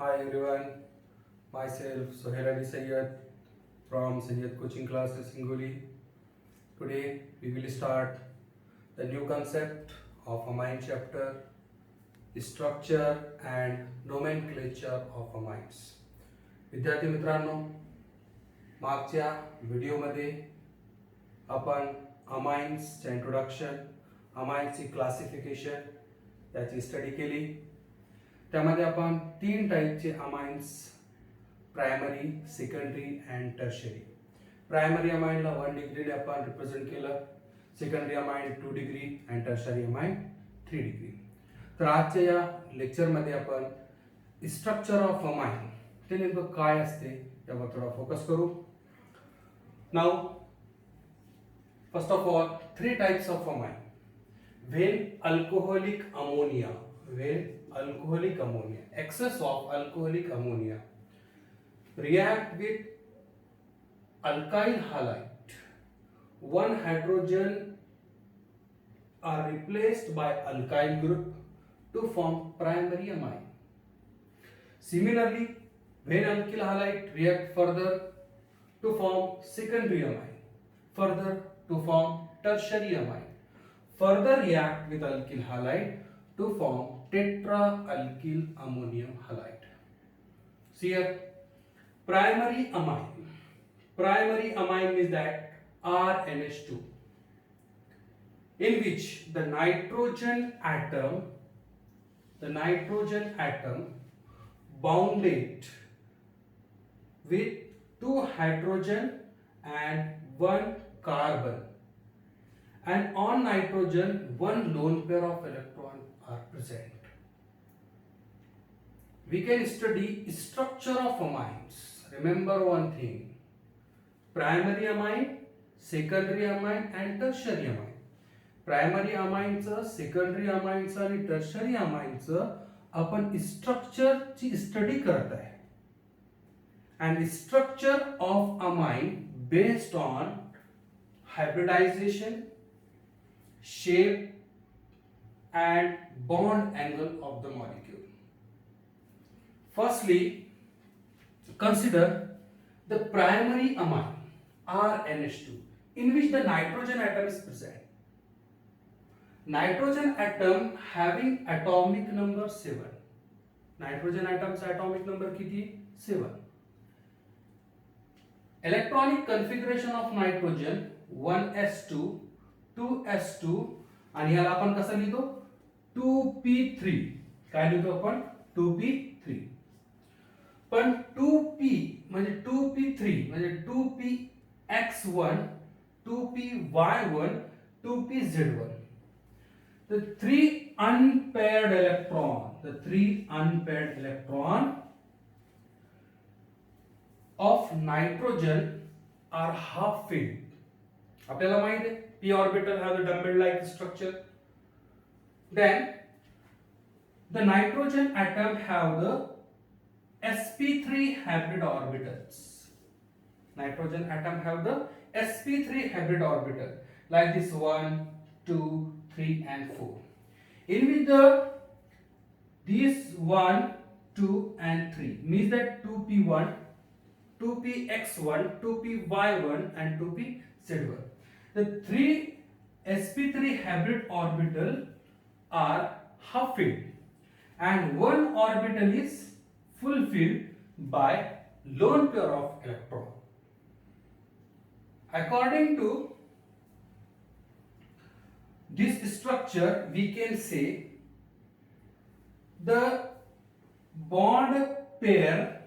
Hi everyone, myself Sohail Ali Sayyed from Sayyed Coaching Classes Singoli. Today we will start the new concept of amine chapter, structure and nomenclature of amines. विद्यार्थी मित्रांनो, मागच्या व्हिडिओमध्ये आपण अमाइन्सचे introduction, अमाइन्सची classification याची study केली. त्यामध्ये आपण 3 टाईपचे amines, primary, secondary and tertiary. Primary अमाइनला 1 डिग्रीने आपण रिप्रेझेंट केलं, secondary amine 2 degree and tertiary amine 3 degree. तर आजच्या या लेक्चरमध्ये आपण स्ट्रक्चर ऑफ अमाइन ते नेमकं काय असते यावर थोडा फोकस करू. Now first of all 3 types of amine. when alcoholic ammonia, excess of alcoholic ammonia react with alkyl halide, one hydrogen are replaced by alkyl group to form primary amine. Similarly, when alkyl halide react further to form secondary amine, further to form tertiary amine, further react with alkyl halide to form tetra-alkyl ammonium halide. See here, primary amine. Primary amine means that RNH2, in which the nitrogen atom bounded with 2 hydrogen and 1 carbon, and on nitrogen 1 lone pair of electron are present. We can study structure of amines. Remember one thing: primary amine, secondary amine and tertiary amine. Primary amine, secondary amine आणि tertiary amine आपण structure ची study करत आहे. And structure of amine based on hybridization, shape and bond angle of the molecule. Firstly, consider the primary amine RNH2, in which the nitrogen atom is present. Nitrogen atom having atomic number 7. Nitrogen atom's atomic number किती? 7. Electronic configuration of nitrogen 1s2, 2s2 आणि याला आपण कसं लिहितो? 2p3. काय लिहितो आपण? 2p3. पण 2p म्हणजे 2p3 म्हणजे 2px1, 2py1, 2pz1. The 3 unpaired electron of nitrogen are half filled. आपल्याला माहित आहे p orbital have a dumbbell like structure. Then the nitrogen atom have the sp3 hybrid orbitals. Nitrogen atom have the sp3 hybrid orbital like this 1, 2, 3 and 4. In which these 1, 2 and 3 means that 2p1, 2px1, 2py1 and 2pz1. The 3 sp3 hybrid orbital are half filled and one orbital is fulfilled by lone pair of electron. According to this structure, we can say the bond pair,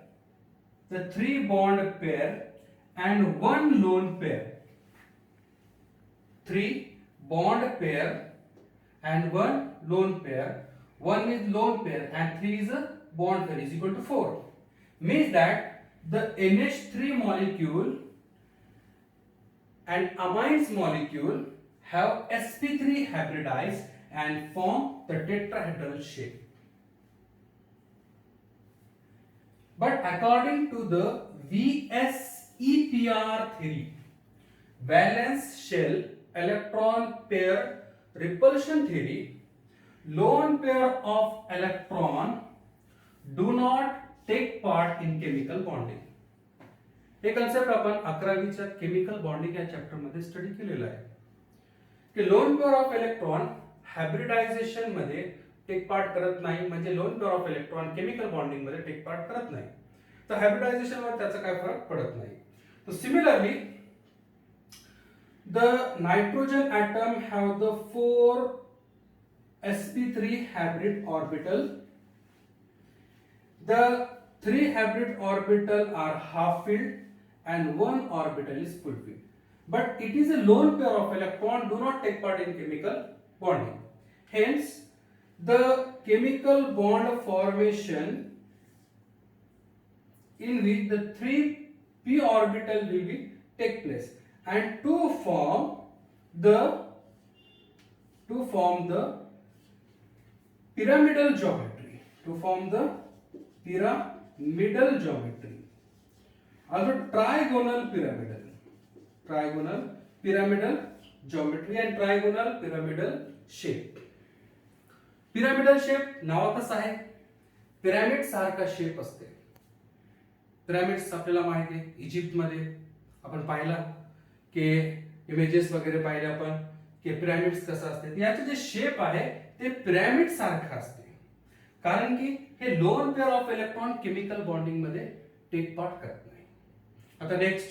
the 3 bond pair and 1 lone pair. 3 bond pair and 1 lone pair. 1 is lone pair and 3 is a bond pair is equal to 4. Means that the NH3 molecule and amines molecule have sp3 hybridized and form the tetrahedral shape. But according to the VSEPR theory, valence shell electron pair repulsion theory, lone pair of electron do not take part in chemical bonding. हे concept आपण 11वीच्या chemical bonding या chapter मध्ये study केलेलं आहे की lone pair of electron hybridization मध्ये take part करत नाही, म्हणजे lone pair of electron chemical bonding मध्ये टेक पार्ट करत नाही, तर हायब्रिडायझेशन वर त्याचा काय फरक पडत नाही. तर similarly the nitrogen atom have the 4 sp3 hybrid orbital. The 3 hybrid orbital are half filled and 1 orbital is full filled, but it is a lone pair of electron do not take part in chemical bonding. Hence the chemical bond formation in which the 3 p orbital will be take place, and to form the pyramidal geometry, also trigonal pyramidal geometry and trigonal pyramidal shape. pyramidal shape नावातच आहे, pyramid सारखा shape असते. Pyramids आपल्याला माहिती आहे, इजिप्त मध्ये आपण पाहिला की इमेजेस वगैरे पाहिले आपण की पिरॅमिड्स कसं असते. याचे जे शेप आहे ते पिरॅमिड सारखं असते, कारण की हे lone pair of electron chemical bonding मध्ये टेक पार्ट करत नाही. आता नेक्स्ट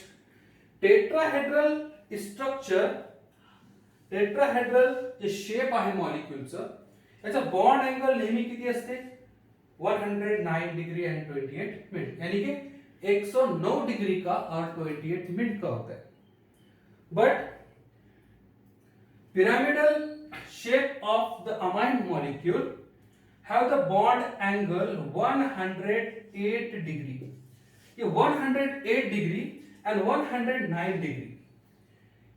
टेट्राहेड्रल स्ट्रक्चर. टेट्राहेड्रल जे शेप आहे मॉलिक्यूलचं, याचा बॉन्ड एंगल नेहमी किती असते? 109 डिग्री एंड 28 मिनट, यानी कि 109 डिग्री का और 28 मिनट का होता है. But pyramidal shape of the amine molecule have the bond angle 108 degree. ये 108 डिग्री and 109 डिग्री,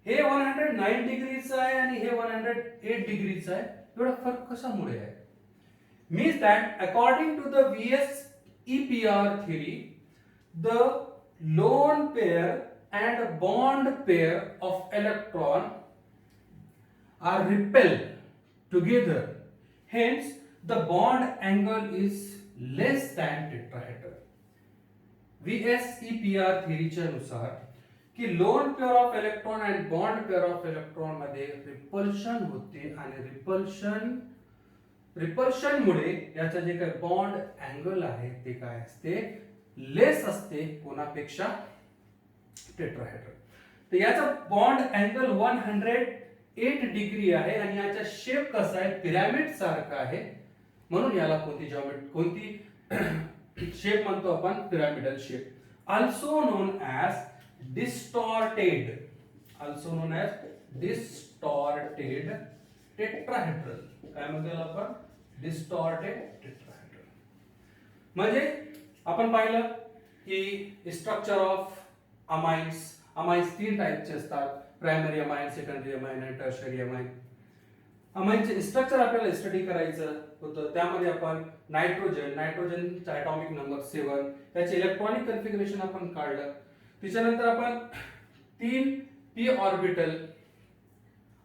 हे 109 डिग्रीचा आहे आणि हे 108 डिग्रीचा आहे. एवढा फरक कशामुळे आहे? Means that according to the VSEPR theory, the lone pair and bond pair of electron are repelled together. Hence, the bond angle is less than tetrahedral. VSEPR theory च्या नुसार की lone pair of electron and bond pair of electron मध्ये repulsion होते आणि repulsion मुळे याचा जे काही bond angle आहे ते काय असते? लेस असते कोणापेक्षा? टेट्राहेड्रल. तर याचा बॉन्ड अँगल 108 डिग्री आहे आणि याचा शेप कसा आहे? पिरॅमिड सारखा आहे, म्हणून याला कोणती शेप म्हणतो आपण? Pyramidal shape. Also known as distorted tetrahedral. काय म्हणतो आपण? Distorted tetrahedral. म्हणजे आपण पाहिलं की स्ट्रक्चर ऑफ अमाइन्स 3 टाइपचे असतात: प्रायमरी अमाइन, सेकंडरी अमाइन आणि टर्शियरी अमाइन. अमाइनचे स्ट्रक्चर आपल्याला स्टडी करायचं होतं. त्यामध्ये आपण नायट्रोजनचा ॲटॉमिक नंबर 7, त्याचे इलेक्ट्रॉनिक कन्फिगरेशन आपण काढलं. त्याच्यानंतर आपण 3 p ऑर्बिटल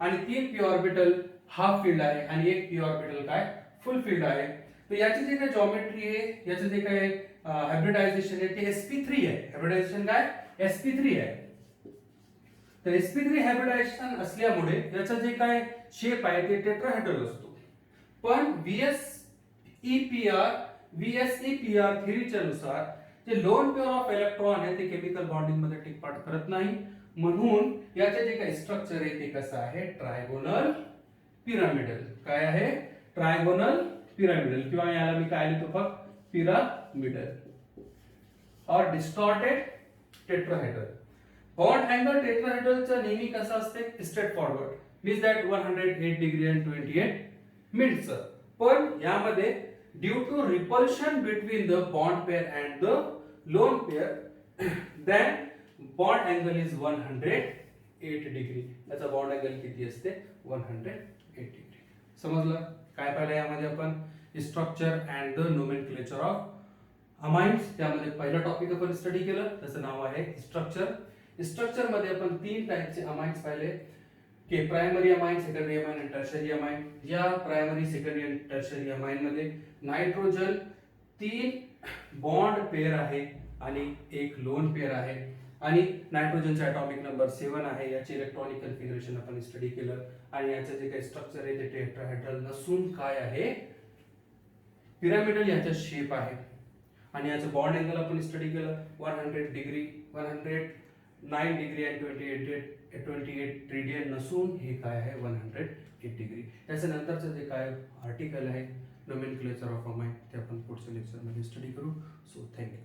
आणि 3 p ऑर्बिटल हाफ फील्ड आहे आणि 1 p ऑर्बिटल काय? फुल फील्ड आहे. तर याची जे काही जॉमेट्री आहे, याचं जे काही हायब्रिडायझेशन आहे ते sp3 आहे. हायब्रिडायझेशन काय? sp3 आहे. तर sp3 हायब्रिडायझेशन असल्यामुळे याचा जे काय शेप आहे ते टेट्राहेड्रल असतो. पण VSEPR थिअरीच्या नुसार जे लोन पेअर ऑफ इलेक्ट्रॉन आहे ते केमिकल बॉन्डिंग मध्ये टेक पार्ट करत नाही, म्हणून याचे जे काही स्ट्रक्चर आहे ते कसं आहे? Trigonal pyramidal. काय आहे? ट्रायगोनल पिरामिडल, किंवा याला मी काय लिहितो फक्त? पिरामिडल और डिस्टॉर्टेड टेट्राहेड्रल. बॉन्ड अँगल टेट्राहेड्रलचा नेहमी कसा असते? Straight forward, means that 108 degree and 28 minutes. पण यामध्ये due to repulsion between the bond pair and the lone pair, then bond angle is 108 degree. याचा बॉन्ड अँगल किती असते? 108 डिग्री. समजलं? काय पाहिलं यामध्ये आपण? Structure and the nomenclature of amines. त्यामध्ये पहिला टॉपिक आपण स्टडी केलं, त्याचं नाव आहे स्ट्रक्चर. स्ट्रक्चर मध्ये आपण 3 टाइपचे अमाइन्स पाहिले की प्रायमरी अमाइन, सेकंडरी अमाइन आणि टर्शियरी अमाइन. या प्रायमरी, सेकंडरी आणि टर्शियरी अमाइन मध्ये नायट्रोजन 3 बॉन्ड पेअर आहे आणि एक लोन पेअर आहे आणि नायट्रोजनचा ॲटॉमिक नंबर 7 आहे. याचे इलेक्ट्रॉनिक कन्फिगरेशन आपण स्टडी केलं आणि याचं जे काही स्ट्रक्चर आहे ते टेट्राहेड्रल नसून काय आहे, पिरामिडल याचा शेप आहे. आणि याचं बॉन्ड अँगल आपण स्टडी केलं 100 डिग्री 109 डिग्री आणि 28 रेडियन नसून हे काय आहे 108 डिग्री. त्याच्या नंतरचं जे काय आर्टिकल आहे नोमेनक्लेचर ऑफ अ माइंड ते आपण पुढच्या लेक्चरमध्ये स्टडी करू. So thank you.